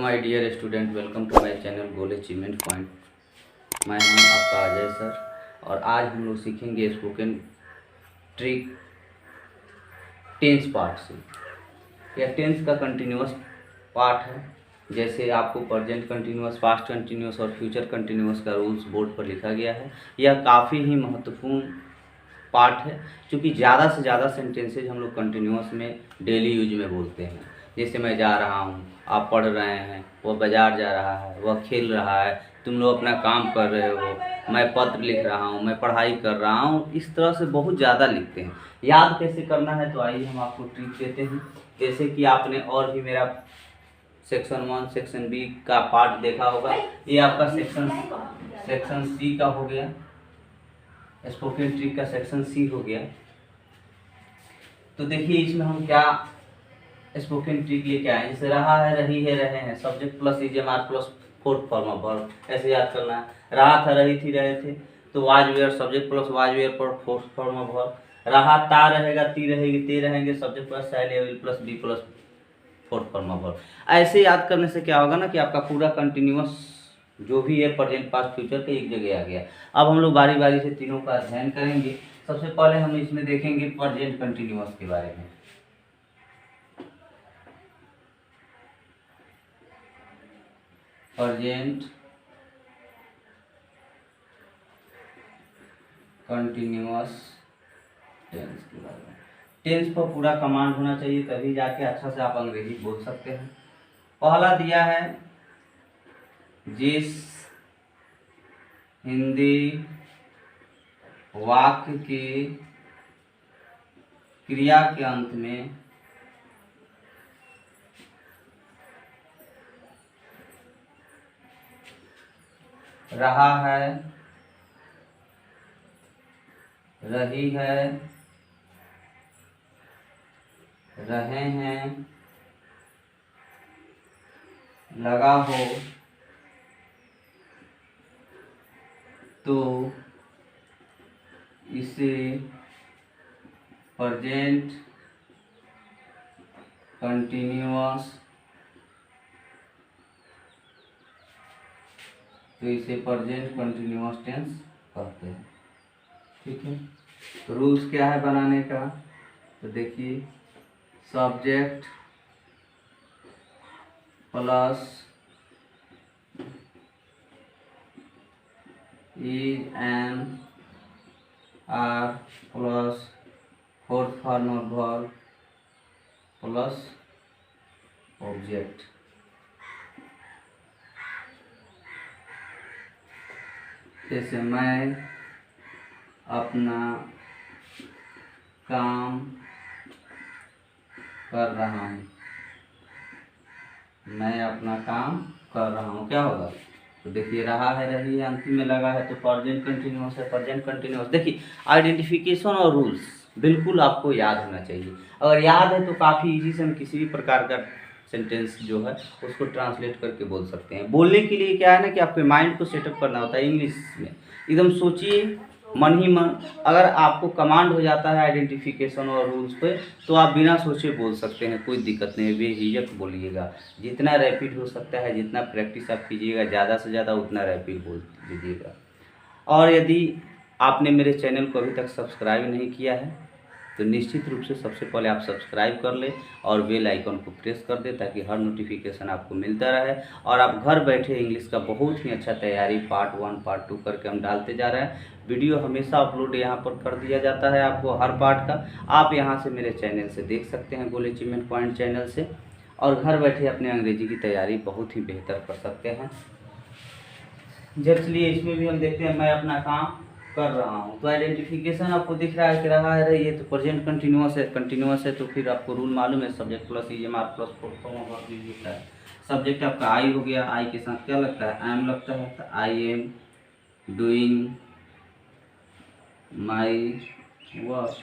My dear student, welcome to my channel goal achievement point. मैं हूं आपका Ajay sir और आज हम लोग सीखेंगे स्पोकन ट्रिक टेंस पार्ट से। यह टेंस का कंटिन्यूअस पार्ट है। जैसे आपको प्रेजेंट कंटिन्यूअस, पास्ट कंटिन्यूअस और फ्यूचर कंटिन्यूअस का रूल्स बोर्ड पर लिखा गया है। यह काफ़ी ही महत्वपूर्ण पार्ट है क्योंकि ज़्यादा से ज़्यादा सेंटेंसेज हम लोग कंटिन्यूअस में डेली यूज में बोलते हैं। जैसे मैं जा रहा हूँ, आप पढ़ रहे हैं, वह बाज़ार जा रहा है, वह खेल रहा है, तुम लोग अपना काम कर रहे हो, मैं पत्र लिख रहा हूँ, मैं पढ़ाई कर रहा हूँ। इस तरह से बहुत ज़्यादा लिखते हैं। याद कैसे करना है, तो आइए हम आपको ट्रिक देते हैं। जैसे कि आपने और भी मेरा सेक्शन 1 सेक्शन बी का पार्ट देखा होगा। ये आपका सेक्शन सी का हो गया, स्पोकन ट्रिक का सेक्शन सी हो गया। तो देखिए इसमें हम क्या स्पोकन ट्रिक लेके आए। जैसे रहा है, रही है, रहे हैं, subject plus is am are plus fourth form of verb, ऐसे याद करना है। रहा था, रही थी, रहे थे, तो was were subject plus was were पर फोर्थ फॉर्म ऑफ वर्ब। रहा ता रहेगा, ती रहेगी, ते रहेंगे, subject plus shall plus be plus fourth form of verb. ऐसे याद करने से क्या होगा ना कि आपका पूरा कंटिन्यूअस जो भी है प्रेजेंट पास्ट फ्यूचर का एक जगह आ गया। अब हम लोग बारी बारी से तीनों का अध्ययन करेंगे। सबसे पहले हम इसमें देखेंगे प्रेजेंट कंटिन्यूअस के बारे में। प्रेजेंट कंटिन्यूअस टेंस के बारे में। टेंस पर पूरा कमांड होना चाहिए, तभी जाके अच्छा से आप अंग्रेजी बोल सकते हैं। पहला दिया है, जिस हिंदी वाक्य के क्रिया के अंत में रहा है, रही है, रहे हैं, लगा हो, तो इसे प्रेजेंट कंटिन्यूअस टेंस कहते हैं। ठीक है, तो रूल्स क्या है बनाने का, तो देखिए subject plus is am are plus fourth form of verb plus object. जैसे मैं अपना काम कर रहा हूँ, मैं अपना काम कर रहा हूँ, क्या होगा, तो देखिए रहा है, रही है, अंतिम में लगा है, तो प्रेजेंट कंटिन्यूअस है। प्रेजेंट कंटिन्यूअस देखिए आइडेंटिफिकेशन और रूल्स बिल्कुल आपको याद होना चाहिए। अगर याद है तो काफ़ी इजी से हम किसी भी प्रकार का सेंटेंस जो है उसको ट्रांसलेट करके बोल सकते हैं। बोलने के लिए क्या है ना कि आपके माइंड को सेटअप करना होता है। इंग्लिश में एकदम सोचिए मन ही मन। अगर आपको कमांड हो जाता है आइडेंटिफिकेशन और रूल्स पे, तो आप बिना सोचे बोल सकते हैं, कोई दिक्कत नहीं है, बेझिझक बोलिएगा। जितना रैपिड हो सकता है, जितना प्रैक्टिस आप कीजिएगा ज़्यादा से ज़्यादा, उतना रैपिड बोल दीजिएगा। और यदि आपने मेरे चैनल को अभी तक सब्सक्राइब नहीं किया है तो निश्चित रूप से सबसे पहले आप सब्सक्राइब कर लें और बेल आइकन को प्रेस कर दें ताकि हर नोटिफिकेशन आपको मिलता रहे और आप घर बैठे इंग्लिश का बहुत ही अच्छा तैयारी पार्ट 1 पार्ट 2 करके हम डालते जा रहे हैं। वीडियो हमेशा अपलोड यहाँ पर कर दिया जाता है आपको हर पार्ट का। आप यहाँ से मेरे चैनल से देख सकते हैं, गोल अचीवमेंट पॉइंट चैनल से, और घर बैठे अपने अंग्रेजी की तैयारी बहुत ही बेहतर कर सकते हैं। चलिए इसमें भी हम देखते हैं, मैं अपना काम कर रहा हूँ, तो आइडेंटिफिकेशन आपको दिख रहा है कि रहा है, रही है, तो प्रेजेंट कंटिन्यूअस है, तो फिर आपको रूल मालूम है, subject plus EMR plus fourth form of verb दिख रहा है। सब्जेक्ट आपका आई हो गया, आई के साथ क्या लगता है, आई एम लगता है, तो I am doing my work,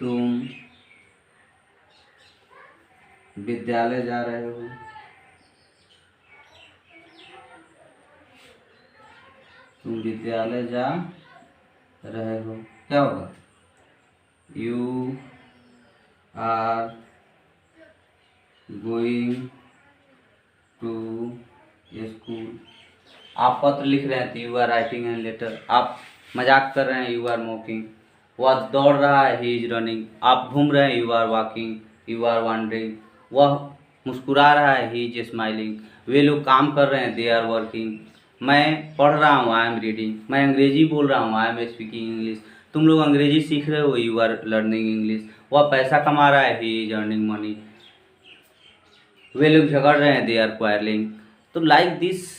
तुम विद्यालय जा रहे हो, तुम विद्यालय जा रहे हो, क्या होगा, you are going to school. आप पत्र लिख रहे हैं तो you are writing an letter. आप मजाक कर रहे हैं, यू आर मॉकिंग। वह दौड़ रहा है, ही इज रनिंग। आप घूम रहे हैं, you are walking, you are wandering. वह मुस्कुरा रहा है, ही इज स्माइलिंग। वे लोग काम कर रहे हैं, दे आर वर्किंग। मैं पढ़ रहा हूँ, आई एम रीडिंग। मैं अंग्रेजी बोल रहा हूँ, आई एम स्पीकिंग इंग्लिश। तुम लोग अंग्रेजी सीख रहे हो, यू आर लर्निंग इंग्लिश। वह पैसा कमा रहा है, ही इज अर्निंग मनी। वे लोग झगड़ रहे हैं, दे आर क्वारलिंग। तो like this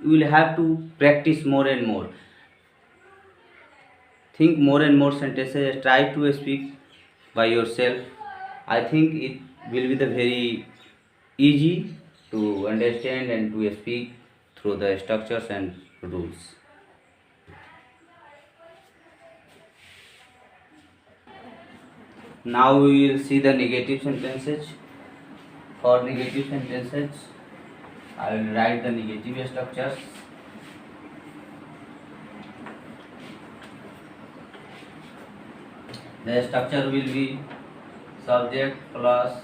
you will have to practice more and more. Think more and more sentences. Try to speak by yourself. I think it will be the very easy to understand and to speak through the structures and rules. Now we will see the negative sentences. For negative sentences, I will write the negative structures. The structure will be subject plus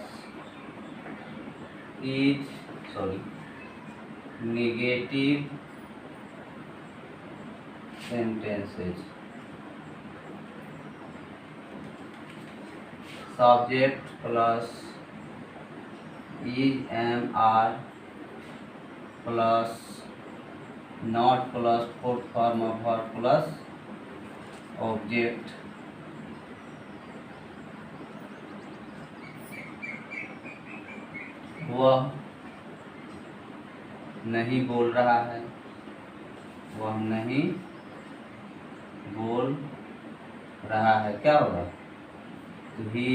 negative sentences. Subject plus is, am, are plus not plus fourth form of verb plus object वह नहीं बोल रहा है, वह नहीं बोल रहा है। क्या होगा? He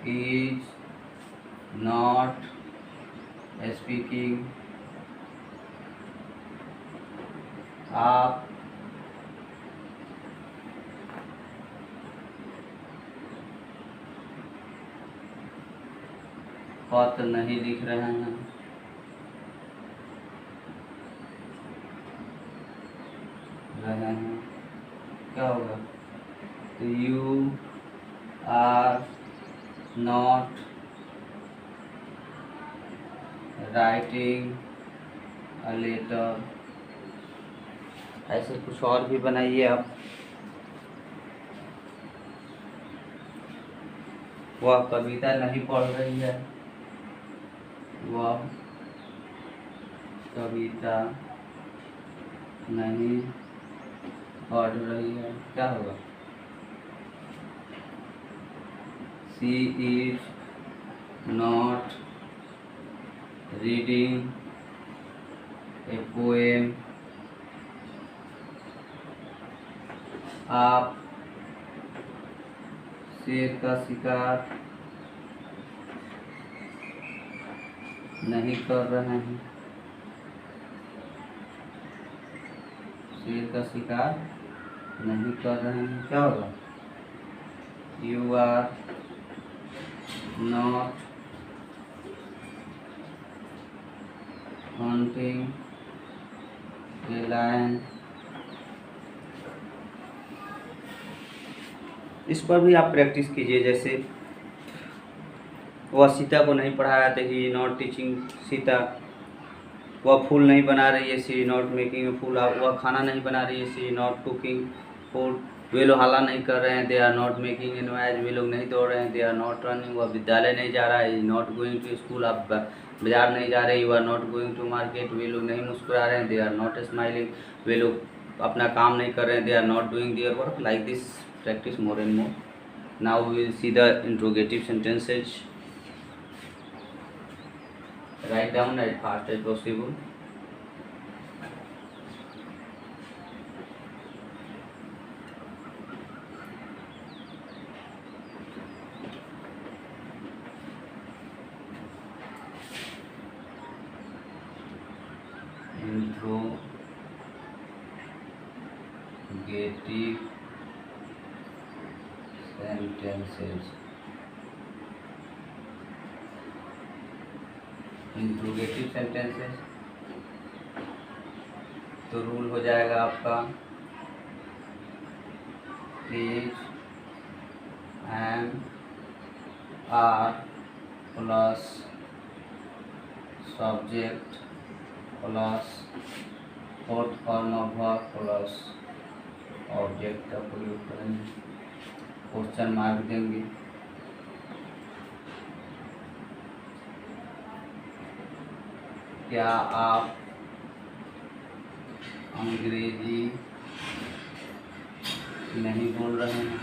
is not speaking. आप पत्र नहीं लिख रहे हैं, क्या होगा? You are not writing a letter. ऐसे कुछ और भी बनाइए आप। वह कविता नहीं पढ़ रही है, वह कविता नहीं पढ़ रही है। क्या होगा? She is not reading a poem. आप शेर का शिकार नहीं कर रहे हैं, शेर का शिकार नहीं कर रहे हैं। क्या होगा? You are not hunting a lion. इस पर भी आप प्रैक्टिस कीजिए। जैसे वह सीता को नहीं पढ़ा रहा था, ही नॉट टीचिंग सीता। वह फूल नहीं बना रही है, सी नॉट मेकिंग ए फूल। वह खाना नहीं बना रही है, सी नॉट कुकिंग फूड। वे लोग हल्ला नहीं कर रहे हैं, they are not making a noise. वे लोग नहीं दौड़ रहे हैं, दे आर नॉट रनिंग। वह विद्यालय नहीं जा रहा है, नॉट गोइंग टू स्कूल। आप बाजार नहीं जा रहे, you are not going to market. वे लोग नहीं मुस्कुरा रहे हैं, दे आर नॉट स्माइलिंग। वे लोग अपना काम नहीं कर रहे हैं, they are not doing their work. Like this practice more and more. Now we will see the interrogative sentences. Write down as fast as possible. Interrogative sentences. Interrogative sentences तो rule हो जाएगा आपका is, am, are plus subject plus fourth form of verb plus object का प्रयोग करेंगे, question mark देंगे। क्या आप अंग्रेजी नहीं बोल रहे हैं?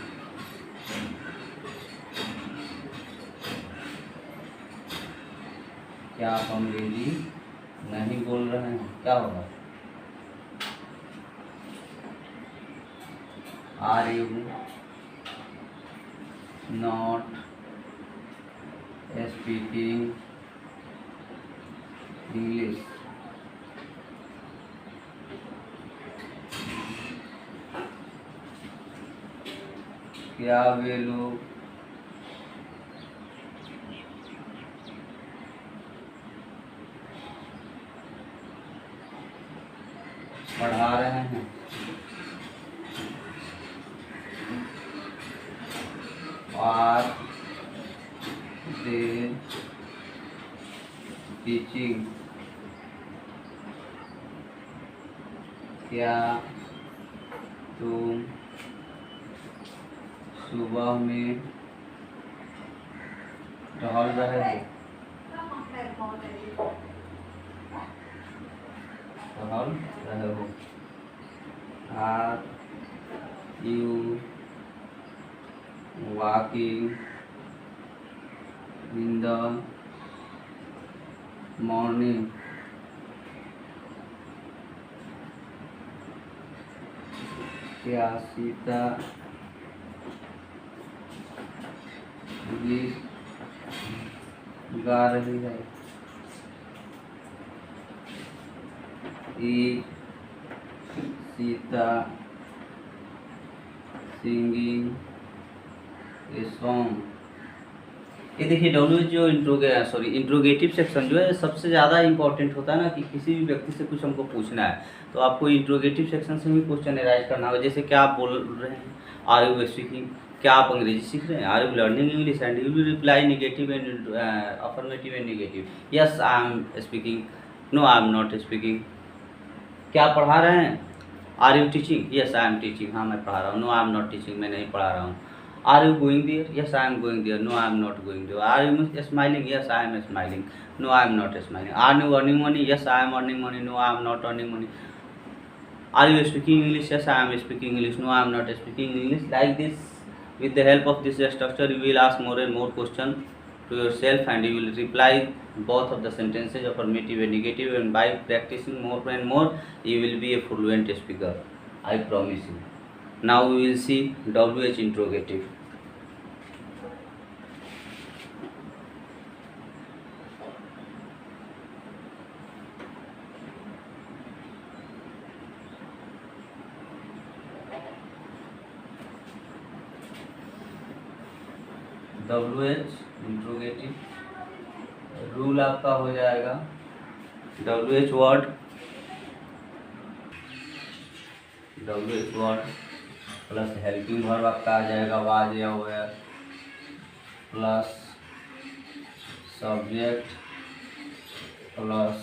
क्या आप अंग्रेजी नहीं बोल रहे हैं? क्या होगा? Are you not speaking English? क्या वे लोग पढ़ा रहे हैं? Are they teaching? क्या तुम सुबह में टहल रहे हो? टहल रहे हो? Are you walking in the morning? क्या सीता गीत गा रही है? Is Sita singing a song? ये देखिए जो इंट्रोगेटिव सेक्शन जो है सबसे ज़्यादा इंपॉर्टेंट होता है ना, कि किसी भी व्यक्ति से कुछ हमको पूछना है तो आपको इंट्रोगेटिव सेक्शन से भी क्वेश्चन एराइज करना होगा। जैसे क्या आप बोल रहे हैं, आर यू स्पीकिंग? क्या आप अंग्रेजी सीख रहे हैं? Are you learning English? And you will reply negative and affirmative and negative. Yes I am speaking, no I am not speaking. क्या आप पढ़ा रहे हैं? Are you teaching? Yes I am teaching, हाँ मैं पढ़ा रहा हूँ। No I am not teaching, मैं नहीं पढ़ा रहा हूँ। Are you going there? Yes I am going there, no I am not going there. Are you smiling? Yes I am smiling, no I am not smiling. Are you earning money? Yes I am earning money, no I am not earning money. Are you speaking English? Yes, I am speaking English. No, I am not speaking English. Like this, with the help of this structure, you will ask more and more questions to yourself, and you will reply both of the sentences, affirmative and negative. And by practicing more and more, you will be a fluent speaker. I promise you. Now we will see WH interrogative. WH interrogative rule आपका हो जाएगा WH word plus helping verb आपका आ जाएगा was या were, plus subject plus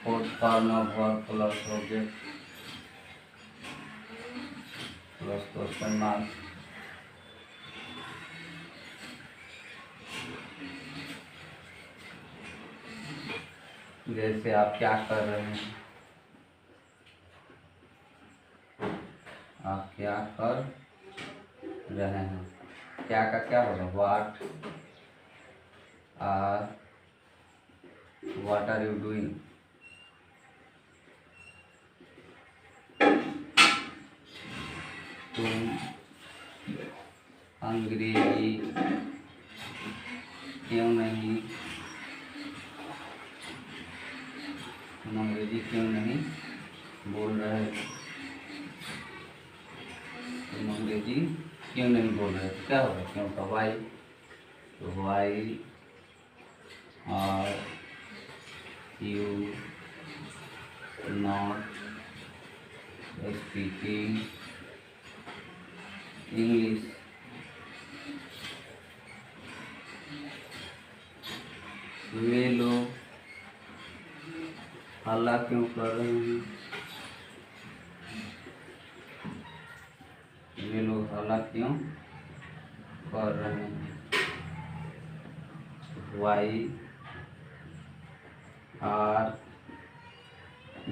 fourth form of verb plus object plus question mark. जैसे आप क्या कर रहे हैं, आप क्या कर रहे हैं, क्या का क्या होगा? What are you doing? तुम अंग्रेजी क्यों नहीं बोल रहे? तुम अंग्रेजी क्यों नहीं बोल रहे? क्या होगा? क्यों का वाई, तो why are you not speaking English? वे लोग हल्ला क्यों कर रहे हैं, वे लोग हल्ला क्यों कर रहे हैं। Why are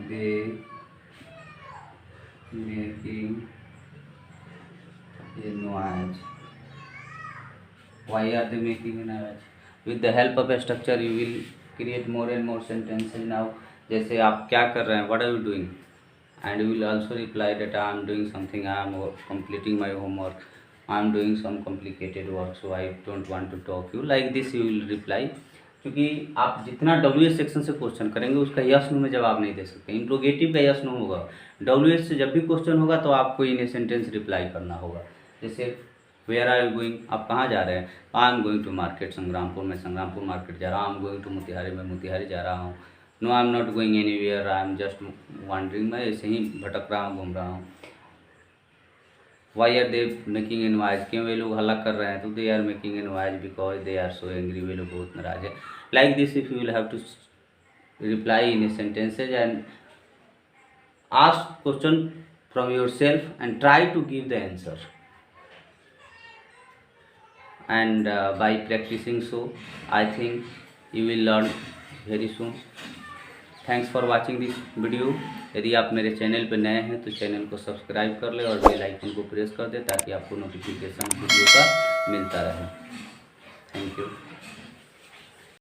they making a noise, why are they making a noise? With the help of a structure you will create more and more sentences. Now जैसे आप क्या कर रहे हैं, what are you doing, and you will also reply that I am doing something, I am completing my homework, I am doing some complicated work, so I don't want to talk you, like this you will reply. क्योंकि आप जितना WH section से question करेंगे उसका yes no में जवाब नहीं दे सकते, इंट्रोगेटिव का यस नो होगा, WH से जब भी क्वेश्चन होगा तो आपको इन ए सेंटेंस रिप्लाई करना होगा। जैसे वेयर आर यू गोइंग, आप कहाँ जा रहे हैं, I am going to market Sangrampur, मैं संग्रामपुर मार्केट जा रहा हूँ, I am going to Motihari, मैं मोतिहारी जा रहा हूँ, no I am not going anywhere, I am just wandering, मैं ऐसे ही भटक रहा हूँ, घूम रहा हूँ। Why are they making a noise, क्यों वे लोग हल्ला कर रहे हैं, तो they are making a noise because they are so angry, वे लोग बहुत नाराज है। Like this if you will have to reply in a sentences and ask question from yourself and try to give the answer, and by practicing so I think you will learn very soon. Thanks for watching this video. यदि आप मेरे channel पर नए हैं तो channel को subscribe कर ले और बेल आइकन को प्रेस कर दे ताकि आपको नोटिफिकेशन वीडियो का मिलता रहे। Thank you.